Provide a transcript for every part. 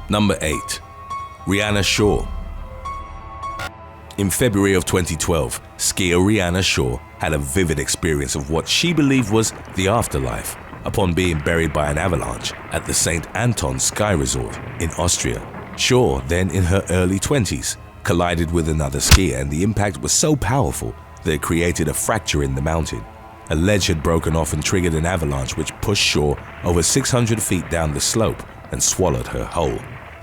Number 8. Rihanna Shaw. In February of 2012, skier Rihanna Shaw had a vivid experience of what she believed was the afterlife upon being buried by an avalanche at the St. Anton Ski Resort in Austria. Shaw, then in her early 20s, collided with another skier, and the impact was so powerful that it created a fracture in the mountain. A ledge had broken off and triggered an avalanche which pushed Shaw over 600 feet down the slope and swallowed her whole.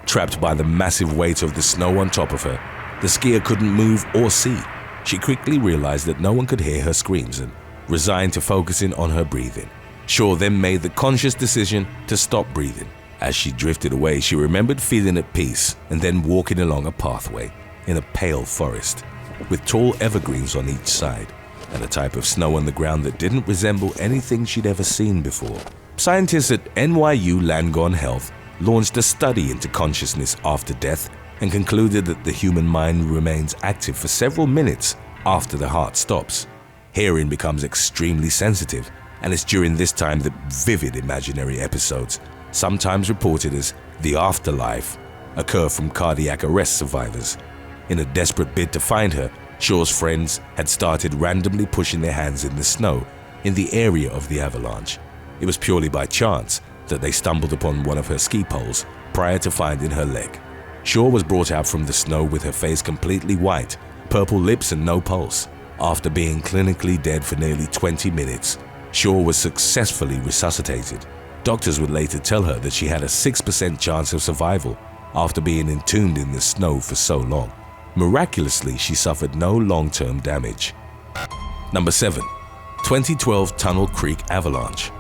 Trapped by the massive weight of the snow on top of her, the skier couldn't move or see. She quickly realized that no one could hear her screams and resigned to focusing on her breathing. Shaw then made the conscious decision to stop breathing. As she drifted away, she remembered feeling at peace and then walking along a pathway in a pale forest with tall evergreens on each side and a type of snow on the ground that didn't resemble anything she'd ever seen before. Scientists at NYU Langone Health launched a study into consciousness after death and concluded that the human mind remains active for several minutes after the heart stops. Hearing becomes extremely sensitive, and it's during this time that vivid imaginary episodes, sometimes reported as the afterlife, occur from cardiac arrest survivors. In a desperate bid to find her, Shaw's friends had started randomly pushing their hands in the snow in the area of the avalanche. It was purely by chance that they stumbled upon one of her ski poles prior to finding her leg. Shaw was brought out from the snow with her face completely white, purple lips and no pulse. After being clinically dead for nearly 20 minutes, Shaw was successfully resuscitated. Doctors would later tell her that she had a 6% chance of survival after being entombed in the snow for so long. Miraculously, she suffered no long-term damage. Number 7. 2012 Tunnel Creek Avalanche.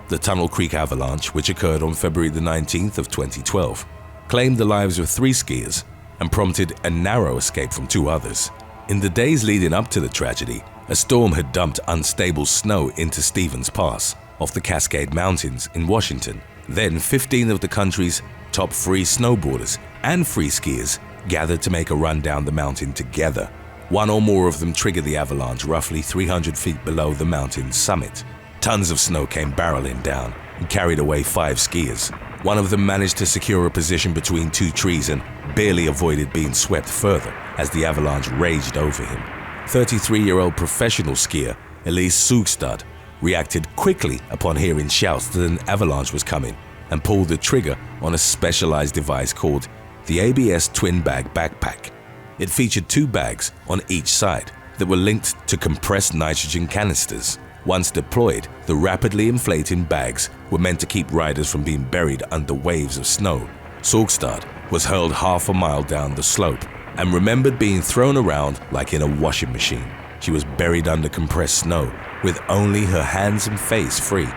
The Tunnel Creek Avalanche, which occurred on February the 19th of 2012, claimed the lives of 3 skiers and prompted a narrow escape from 2 others. In the days leading up to the tragedy, a storm had dumped unstable snow into Stevens Pass off the Cascade Mountains in Washington. Then 15 of the country's top free snowboarders and free skiers gathered to make a run down the mountain together. One or more of them triggered the avalanche roughly 300 feet below the mountain's summit. Tons of snow came barreling down and carried away 5 skiers. One of them managed to secure a position between 2 trees and barely avoided being swept further as the avalanche raged over him. 33-year-old professional skier Elise Sugstad reacted quickly upon hearing shouts that an avalanche was coming and pulled the trigger on a specialized device called the ABS Twin Bag Backpack. It featured 2 bags on each side that were linked to compressed nitrogen canisters. Once deployed, the rapidly inflating bags were meant to keep riders from being buried under waves of snow. Sugstad was hurled half a mile down the slope and remembered being thrown around like in a washing machine. She was buried under compressed snow with only her hands and face free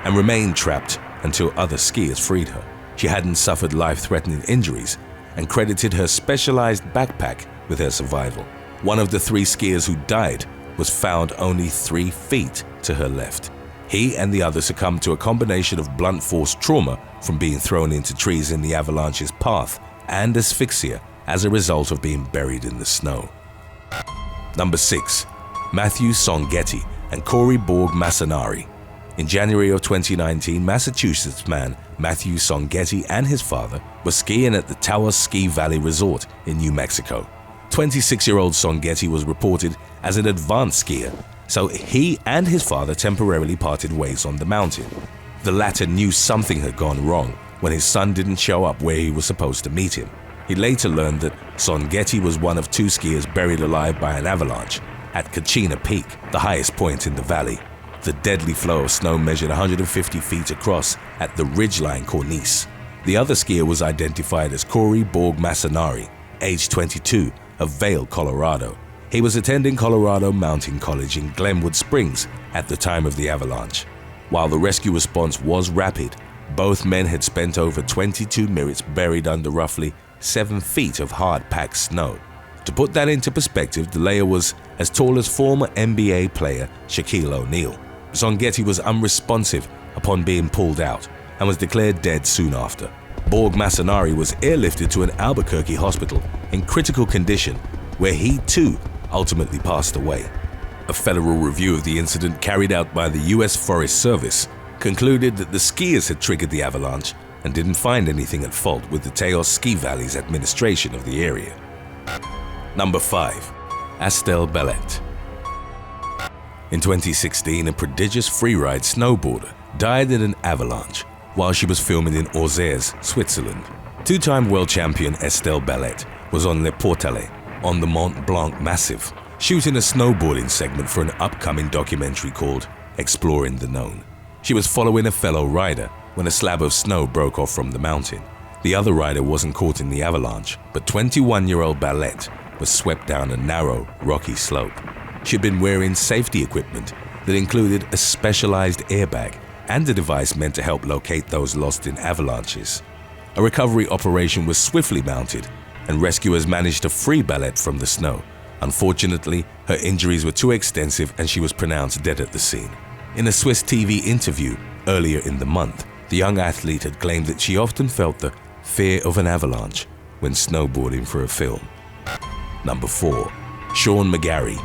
and remained trapped until other skiers freed her. She hadn't suffered life-threatening injuries and credited her specialized backpack with her survival. One of the 3 skiers who died was found only 3 feet to her left. He and the other succumbed to a combination of blunt force trauma from being thrown into trees in the avalanche's path and asphyxia as a result of being buried in the snow. Number 6. Matthew Songhetti and Corey Borg Massanari. In January of 2019, Massachusetts man Matthew Songhetti and his father were skiing at the Tawas Ski Valley Resort in New Mexico. 26-year-old Songhetti was reported as an advanced skier, so he and his father temporarily parted ways on the mountain. The latter knew something had gone wrong when his son didn't show up where he was supposed to meet him. He later learned that Songhetti was one of 2 skiers buried alive by an avalanche at Kachina Peak, the highest point in the valley. The deadly flow of snow measured 150 feet across at the ridgeline cornice. The other skier was identified as Corey Borg Massanari, age 22, of Vail, Colorado. He was attending Colorado Mountain College in Glenwood Springs at the time of the avalanche. While the rescue response was rapid, both men had spent over 22 minutes buried under roughly 7 feet of hard-packed snow. To put that into perspective, the layer was as tall as former NBA player Shaquille O'Neal. Songhetti was unresponsive upon being pulled out and was declared dead soon after. Borg Massanari was airlifted to an Albuquerque hospital in critical condition, where he too ultimately passed away. A federal review of the incident carried out by the U.S. Forest Service concluded that the skiers had triggered the avalanche and didn't find anything at fault with the Taos Ski Valley's administration of the area. Number 5. Astel Ballet. In 2016, a prodigious freeride snowboarder died in an avalanche while she was filming in Orzères, Switzerland. Two-time world champion Estelle Ballet was on Le Portalet on the Mont Blanc Massif, shooting a snowboarding segment for an upcoming documentary called Exploring the Known. She was following a fellow rider when a slab of snow broke off from the mountain. The other rider wasn't caught in the avalanche, but 21-year-old Ballet was swept down a narrow, rocky slope. She had been wearing safety equipment that included a specialized airbag and a device meant to help locate those lost in avalanches. A recovery operation was swiftly mounted, and rescuers managed to free Ballet from the snow. Unfortunately, her injuries were too extensive and she was pronounced dead at the scene. In a Swiss TV interview earlier in the month, the young athlete had claimed that she often felt the fear of an avalanche when snowboarding for a film. Number 4. Sean McGarry.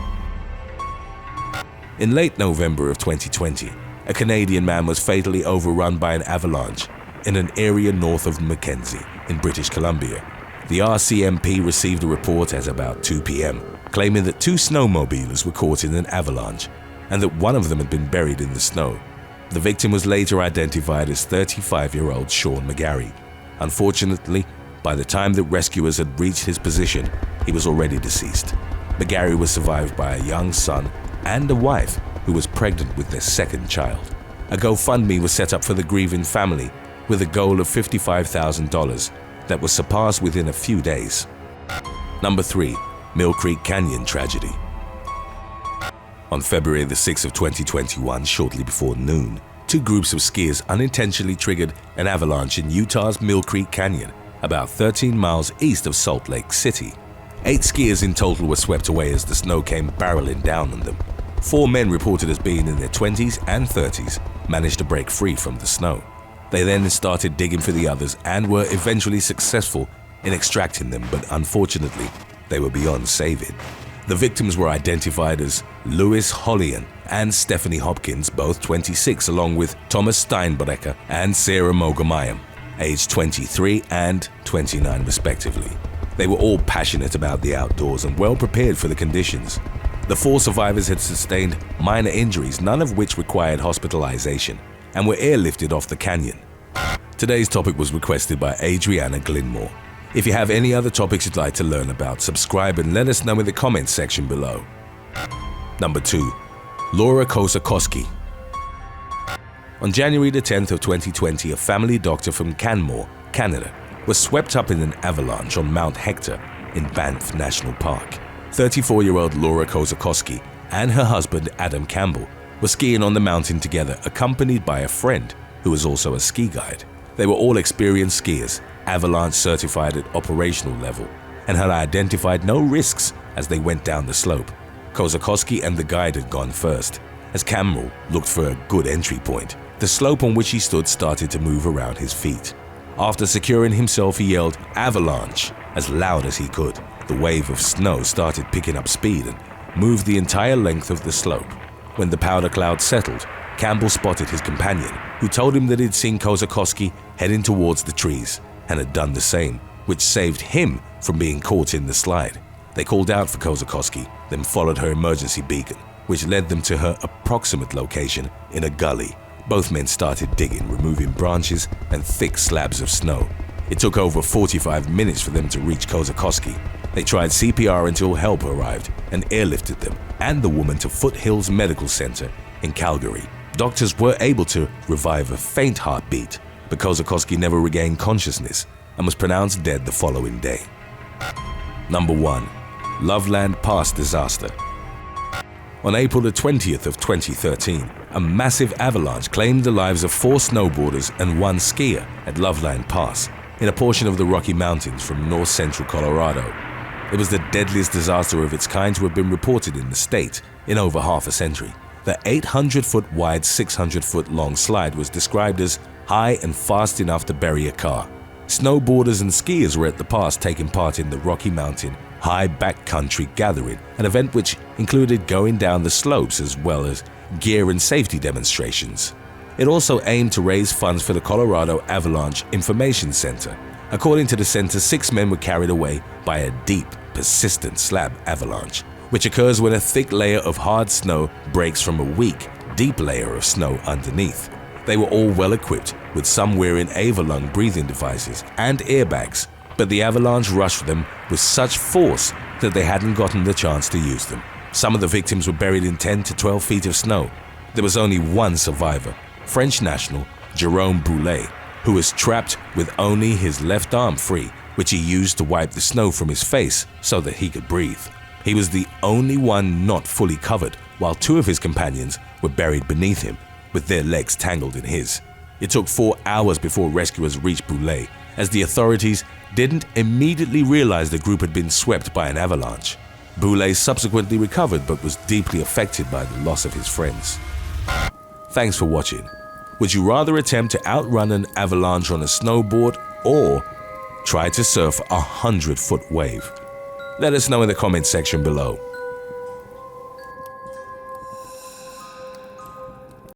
In late November of 2020, a Canadian man was fatally overrun by an avalanche in an area north of Mackenzie in British Columbia. The RCMP received a report at about 2 p.m. claiming that 2 snowmobilers were caught in an avalanche and that one of them had been buried in the snow. The victim was later identified as 35-year-old Sean McGarry. Unfortunately, by the time that rescuers had reached his position, he was already deceased. McGarry was survived by a young son and a wife who was pregnant with their second child. A GoFundMe was set up for the grieving family with a goal of $55,000 that was surpassed within a few days. Number 3. Mill Creek Canyon Tragedy. On February the 6th of 2021, shortly before noon, 2 groups of skiers unintentionally triggered an avalanche in Utah's Mill Creek Canyon, about 13 miles east of Salt Lake City. 8 skiers in total were swept away as the snow came barreling down on them. 4 men reported as being in their 20s and 30s managed to break free from the snow. They then started digging for the others and were eventually successful in extracting them, but unfortunately, they were beyond saving. The victims were identified as Louis Hollian and Stephanie Hopkins, both 26, along with Thomas Steinbrecher and Sarah Mogamayam, aged 23 and 29 respectively. They were all passionate about the outdoors and well prepared for the conditions. The 4 survivors had sustained minor injuries, none of which required hospitalization, and were airlifted off the canyon. Today's topic was requested by Adriana Glinmore. If you have any other topics you'd like to learn about, subscribe and let us know in the comments section below. Number 2. Laura Kosakowski. On January the 10th of 2020, a family doctor from Canmore, Canada, was swept up in an avalanche on Mount Hector in Banff National Park. 34-year-old Laura Kosakowski and her husband Adam Campbell were skiing on the mountain together, accompanied by a friend who was also a ski guide. They were all experienced skiers, avalanche certified at operational level, and had identified no risks as they went down the slope. Kosakowski and the guide had gone first. As Campbell looked for a good entry point, the slope on which he stood started to move around his feet. After securing himself, he yelled "Avalanche" as loud as he could. The wave of snow started picking up speed and moved the entire length of the slope. When the powder cloud settled, Campbell spotted his companion, who told him that he'd seen Kosakowski heading towards the trees and had done the same, which saved him from being caught in the slide. They called out for Kosakowski, then followed her emergency beacon, which led them to her approximate location in a gully. Both men started digging, removing branches and thick slabs of snow. It took over 45 minutes for them to reach Kosakowski. They tried CPR until help arrived and airlifted them and the woman to Foothills Medical Center in Calgary. Doctors were able to revive a faint heartbeat, but Kosakowski never regained consciousness and was pronounced dead the following day. Number 1. Loveland Pass Disaster. On April the 20th of 2013, a massive avalanche claimed the lives of 4 snowboarders and 1 skier at Loveland Pass, in a portion of the Rocky Mountains from north-central Colorado. It was the deadliest disaster of its kind to have been reported in the state in over half a century. The 800-foot wide, 600-foot long slide was described as high and fast enough to bury a car. Snowboarders and skiers were at the pass taking part in the Rocky Mountain High Backcountry Gathering, an event which included going down the slopes as well as gear and safety demonstrations. It also aimed to raise funds for the Colorado Avalanche Information Center. According to the center, 6 men were carried away by a deep, persistent slab avalanche, which occurs when a thick layer of hard snow breaks from a weak, deep layer of snow underneath. They were all well equipped, with some wearing Avalon breathing devices and airbags, but the avalanche rushed them with such force that they hadn't gotten the chance to use them. Some of the victims were buried in 10 to 12 feet of snow. There was only one survivor, French national Jerome Boulet, who was trapped with only his left arm free, which he used to wipe the snow from his face so that he could breathe. He was the only one not fully covered, while 2 of his companions were buried beneath him, with their legs tangled in his. It took 4 hours before rescuers reached Boulet, as the authorities didn't immediately realize the group had been swept by an avalanche. Boulet subsequently recovered but was deeply affected by the loss of his friends. Thanks for watching. Would you rather attempt to outrun an avalanche on a snowboard or try to surf a 100-foot wave? Let us know in the comments section below.